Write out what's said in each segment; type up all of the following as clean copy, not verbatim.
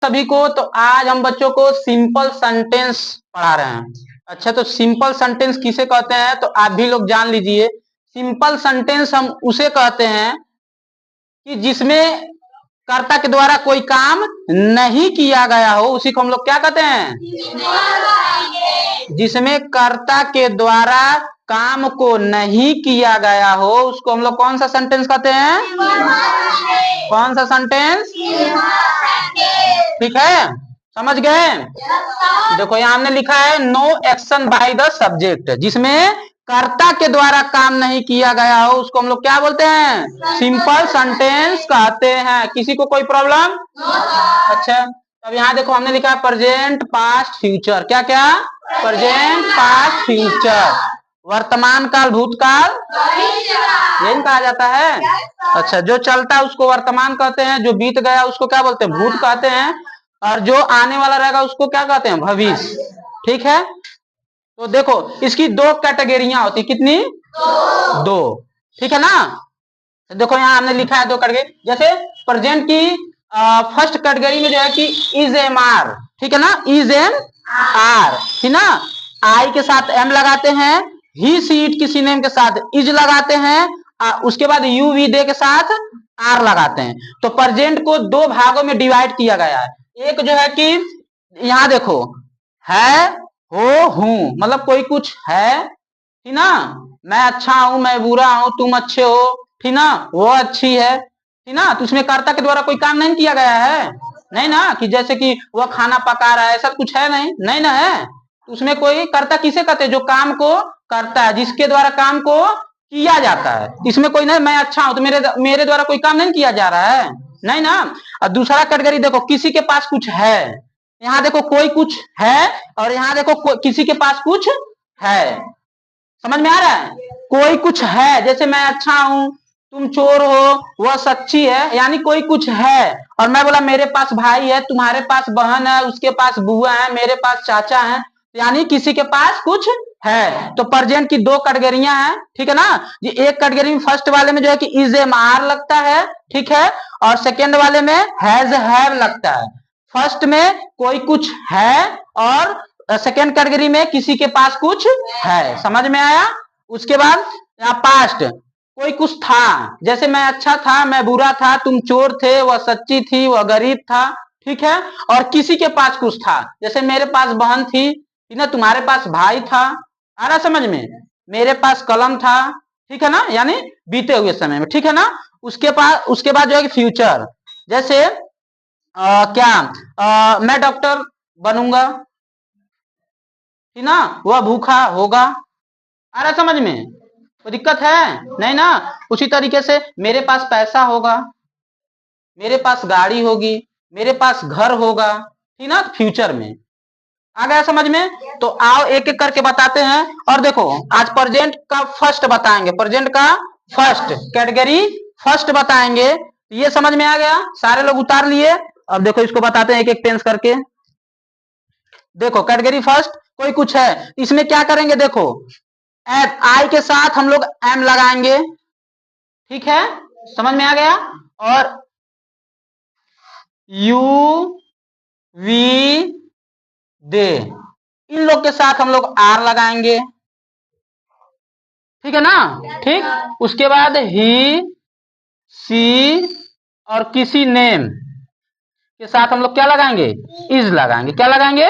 सभी को। तो आज हम बच्चों को सिंपल सेंटेंस पढ़ा रहे हैं। अच्छा, तो सिंपल सेंटेंस किसे कहते हैं तो आप भी लोग जान लीजिए। सिंपल सेंटेंस हम उसे कहते हैं कि जिसमें कर्ता के द्वारा कोई काम नहीं किया गया हो, उसी को हम लोग क्या कहते हैं? जिसमें कर्ता के द्वारा काम को नहीं किया गया हो उसको हम लोग कौन सा सेंटेंस कहते हैं? कौन सा सेंटेंस? ठीक है, समझ गए? देखो यहाँ हमने लिखा है no action by the subject, जिसमें कर्ता के द्वारा काम नहीं किया गया हो उसको हम लोग क्या बोलते हैं? सिंपल सेंटेंस कहते हैं। किसी को कोई प्रॉब्लम? अच्छा, अब यहाँ देखो हमने लिखा है प्रेजेंट, पास्ट, फ्यूचर। क्या क्या? Present, past, future. वर्तमान काल, भूतकाल, यही कहा जाता है। अच्छा, जो चलता है उसको वर्तमान कहते हैं, जो बीत गया उसको क्या बोलते हैं? भूत कहते हैं, और जो आने वाला रहेगा उसको क्या कहते हैं? भविष्य। ठीक है, तो देखो इसकी दो कैटेगरियां होती, कितनी? दो। ठीक है ना? देखो यहाँ हमने लिखा है दो कैटेगरी। जैसे प्रेजेंट की फर्स्ट कैटेगरी में जो है कि इज एम आर, ठीक है ना? इज एम आर, ठीक ना? आई के साथ एम लगाते हैं, ही सी इट किसी नेम के साथ इज लगाते हैं, उसके बाद यू वी दे के साथ आर लगाते हैं। तो प्रेजेंट को दो भागों में डिवाइड किया गया है। एक जो है कि यहाँ देखो है, हो, हूं, मतलब कोई कुछ है, ठीक ना? मैं अच्छा हूं, मैं बुरा हूं, तुम अच्छे हो, ठीक ना? वो अच्छी है, ठीक ना? तो उसमें कर्ता के द्वारा कोई काम नहीं किया गया है, नहीं ना? कि जैसे कि वह खाना पका रहा है, ऐसा कुछ है नहीं, नहीं ना है। तो उसमें कोई कर्ता किसे कहते हैं? जो काम को करता है, जिसके द्वारा काम को किया जाता है। इसमें कोई नहीं मैं अच्छा हूं तो मेरे द्वारा कोई काम नहीं किया जा रहा है, नहीं ना? और दूसरा कैटेगरी देखो, किसी के पास कुछ है। यहाँ देखो कोई कुछ है, और यहाँ देखो किसी के पास कुछ है। समझ में आ रहा है? कोई कुछ है, जैसे मैं अच्छा हूं, तुम चोर हो, वह सच्ची है, यानी कोई कुछ है। और मैं बोला मेरे पास भाई है, तुम्हारे पास बहन है, उसके पास बुआ है, मेरे पास चाचा है, यानी किसी के पास कुछ है। तो प्रेजेंट की दो कैटेगरियां हैं, ठीक है ना? ये एक कैटेगरी में फर्स्ट वाले में जो है कि इज एम आर लगता है, ठीक है, और सेकेंड वाले में हैज हैव लगता है। फर्स्ट में कोई कुछ है, और सेकेंड कैटेगरी में किसी के पास कुछ है। समझ में आया? उसके बाद यहाँ पास्ट, कोई कुछ था, जैसे मैं अच्छा था, मैं बुरा था, तुम चोर थे, वह सच्ची थी, वह गरीब था, ठीक है। और किसी के पास कुछ था, जैसे मेरे पास बहन थी, ठीक ना? तुम्हारे पास भाई था, आ रहा समझ में? मेरे पास कलम था, ठीक है ना? यानी बीते हुए समय में, ठीक है ना? उसके बाद जो है कि फ्यूचर, जैसे मैं डॉक्टर बनूंगा, ठीक ना? वह भूखा होगा। आ रहा समझ में? कोई दिक्कत है? नहीं ना? उसी तरीके से मेरे पास पैसा होगा, मेरे पास गाड़ी होगी, मेरे पास घर होगा, ठीक ना? फ्यूचर में। आ गया समझ में? तो आओ एक एक करके बताते हैं। और देखो आज प्रेजेंट का फर्स्ट बताएंगे, प्रेजेंट का फर्स्ट कैटेगरी फर्स्ट बताएंगे। ये समझ में आ गया? सारे लोग उतार लिए? अब देखो इसको बताते हैं एक एक टेंस करके। देखो कैटेगरी फर्स्ट, कोई कुछ है, इसमें क्या करेंगे? देखो आई के साथ हम लोग एम लगाएंगे, ठीक है? समझ में आ गया? और यू वी दे, इन लोग के साथ हम लोग आर लगाएंगे, ठीक है ना? ठीक, उसके बाद ही सी और किसी नेम के साथ हम लोग क्या लगाएंगे? इज लगाएंगे। क्या लगाएंगे?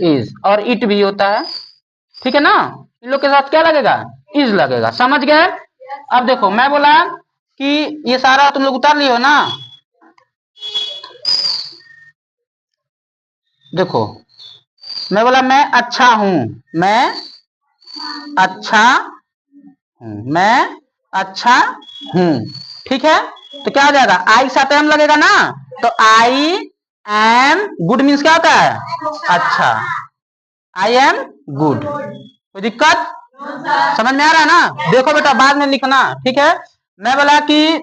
इज। और इट भी होता है, ठीक है ना? इन लोग के साथ क्या लगेगा? इज लगेगा। समझ गए? अब देखो मैं बोला कि ये सारा तुम लोग उतार लियो ना? देखो मैं बोला मैं अच्छा हूं, मैं अच्छा हूं, मैं अच्छा हूं, ठीक है? तो क्या हो जाएगा? आई के साथ एम लगेगा ना? तो आई एम गुड मीन्स क्या होता है? अच्छा, आई एम गुड। कोई दिक्कत? समझ में आ रहा है ना? देखो बेटा बाद में लिखना, ठीक है? मैं बोला कि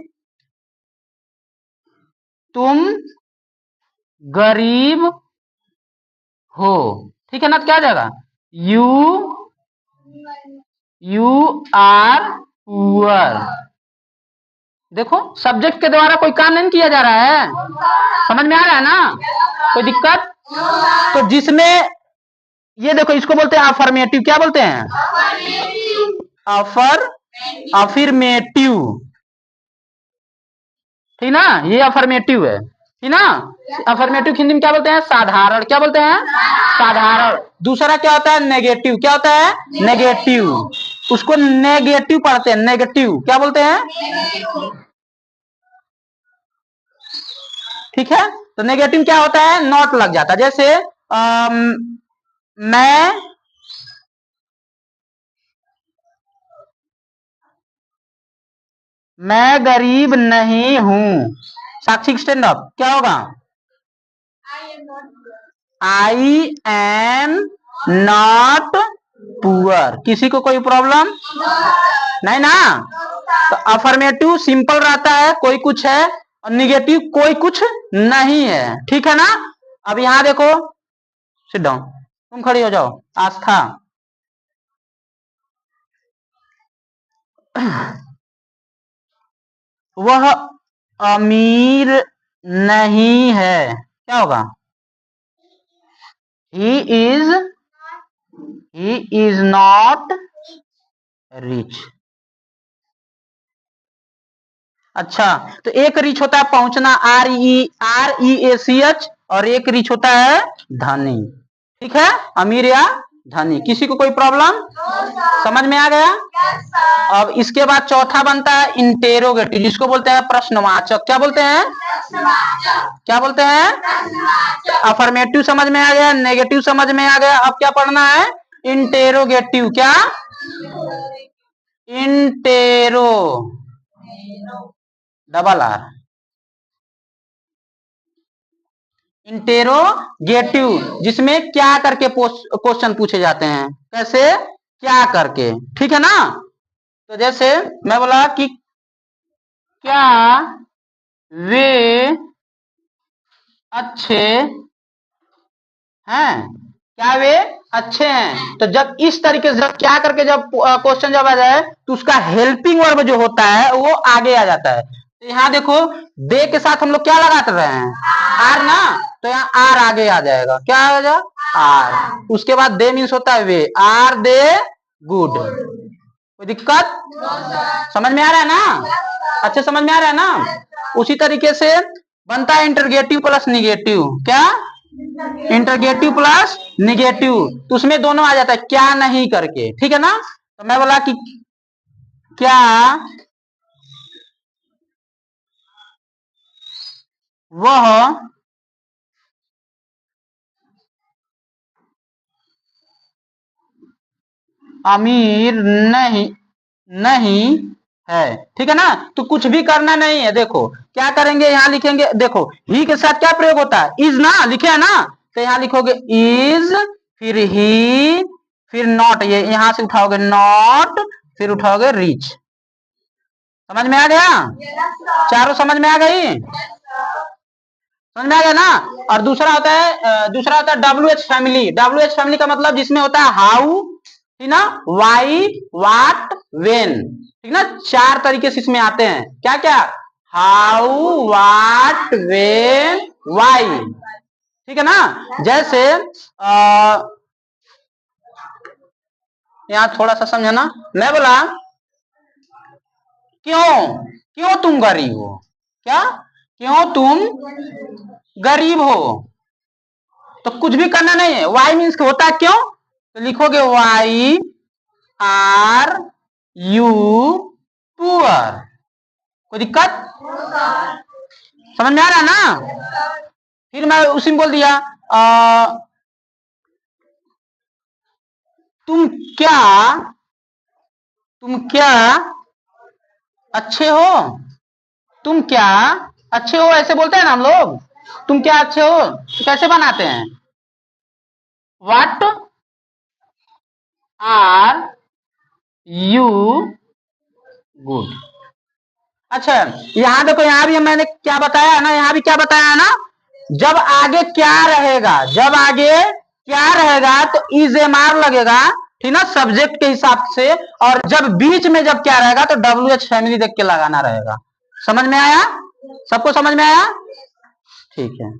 तुम गरीब हो, ठीक है ना? तो क्या आ जाएगा? You are poor. देखो सब्जेक्ट के द्वारा कोई काम नहीं किया जा रहा है। समझ में आ रहा है ना? कोई दिक्कत? तो जिसमें ये देखो, इसको बोलते हैं अफर्मेटिव। क्या बोलते हैं? अफर्मेटिव, ठीक ना? ये अफर्मेटिव है, ठीक ना? अफर्मेटिव हिंदी में क्या बोलते हैं? साधारण। क्या बोलते हैं? साधारण। दूसरा क्या होता है? नेगेटिव। क्या होता है? नेगेटिव। उसको नेगेटिव पढ़ते हैं, नेगेटिव। क्या बोलते हैं? ठीक है। तो नेगेटिव क्या होता है? नॉट लग जाता है। जैसे मैं गरीब नहीं हूं। साक्षी स्टैंड अप। क्या होगा? I am not poor. किसी को कोई प्रॉब्लम नहीं ना? तो अफर्मेटिव सिंपल रहता है, कोई कुछ है, और निगेटिव कोई कुछ नहीं है। ठीक है ना? अब यहां देखो, सिट डाउन, तुम खड़ी हो जाओ। आस्था, वह अमीर नहीं है। क्या होगा? He is not rich. अच्छा, तो एक रिच होता है पहुंचना, REACH, और एक रिच होता है धनी। ठीक है? अमीर या धनी। किसी को कोई प्रॉब्लम? समझ में आ गया? अब इसके बाद चौथा बनता है इंटेरोगेटिव, जिसको बोलते हैं प्रश्नवाचक। क्या बोलते हैं? क्या बोलते हैं? अफर्मेटिव समझ में आ गया, नेगेटिव समझ में आ गया। अब क्या पढ़ना है? इंटेरोगेटिव। क्या? इंटेरो डबल आर, इंटेरोगेटिव, जिसमें क्या करके क्वेश्चन पूछे जाते हैं। कैसे? क्या करके। ठीक है ना? तो जैसे मैं बोला कि क्या वे अच्छे हैं? क्या वे अच्छे हैं? तो जब इस तरीके से, जब क्या करके जब क्वेश्चन जब आ जाए, तो उसका हेल्पिंग वर्ब जो होता है वो आगे आ जाता है। तो यहाँ देखो, दे के साथ हम लोग क्या लगाते रहे हैं? आर ना? तो यहाँ आर आगे आ जाएगा। क्या आ जाएगा? आर। उसके बाद दे मीन्स होता है वे। Are they good. कोई दिक्कत? समझ में आ रहा है ना? अच्छे समझ में आ रहा है ना? उसी तरीके से बनता है इंटरगेटिव प्लस निगेटिव। क्या? Interrogative plus negative. तो उसमें दोनों आ जाता है, क्या नहीं करके। ठीक है ना? तो मैं बोला कि क्या वह अमीर नहीं है। ठीक है ना? तो कुछ भी करना नहीं है। देखो क्या करेंगे, यहां लिखेंगे। देखो ही के साथ क्या प्रयोग होता है? इज ना, लिखे है ना? तो यहां लिखोगे इज, फिर ही, फिर नॉट। ये यहां से उठाओगे नॉट, फिर उठाओगे रिच। समझ में आ गया? चारों समझ में आ गई? समझ में आ गया ना? और दूसरा होता है WH फैमिली। WH फैमिली का मतलब जिसमें होता है हाउ, ठीक ना, वाई, वाट, वेन। ठीक ना? चार तरीके से इसमें आते हैं। क्या क्या? How, what, when, why. ठीक है ना? जैसे यहां थोड़ा सा समझना। मैं बोला क्यों क्यों तुम गरीब हो? क्या? क्यों तुम गरीब हो? तो कुछ भी करना नहीं है। वाई मीन्स होता है क्यों? तो लिखोगे वाई आर यू पुअर। कोई दिक्कत? समझ में आ रहा है ना? फिर मैं उसी में बोल दिया तुम क्या अच्छे हो? तुम क्या अच्छे हो, ऐसे बोलते हैं ना हम लोग। तुम क्या अच्छे हो? तो कैसे बनाते हैं? What are you good. अच्छा, यहाँ देखो, यहाँ भी मैंने क्या बताया है ना, यहाँ भी क्या बताया है ना? जब आगे क्या रहेगा, जब आगे क्या रहेगा तो इज एम आर लगेगा, ठीक ना, सब्जेक्ट के हिसाब से। और जब बीच में जब क्या रहेगा तो WH फैमिली देख के लगाना रहेगा। समझ में आया? सबको समझ में आया? ठीक है।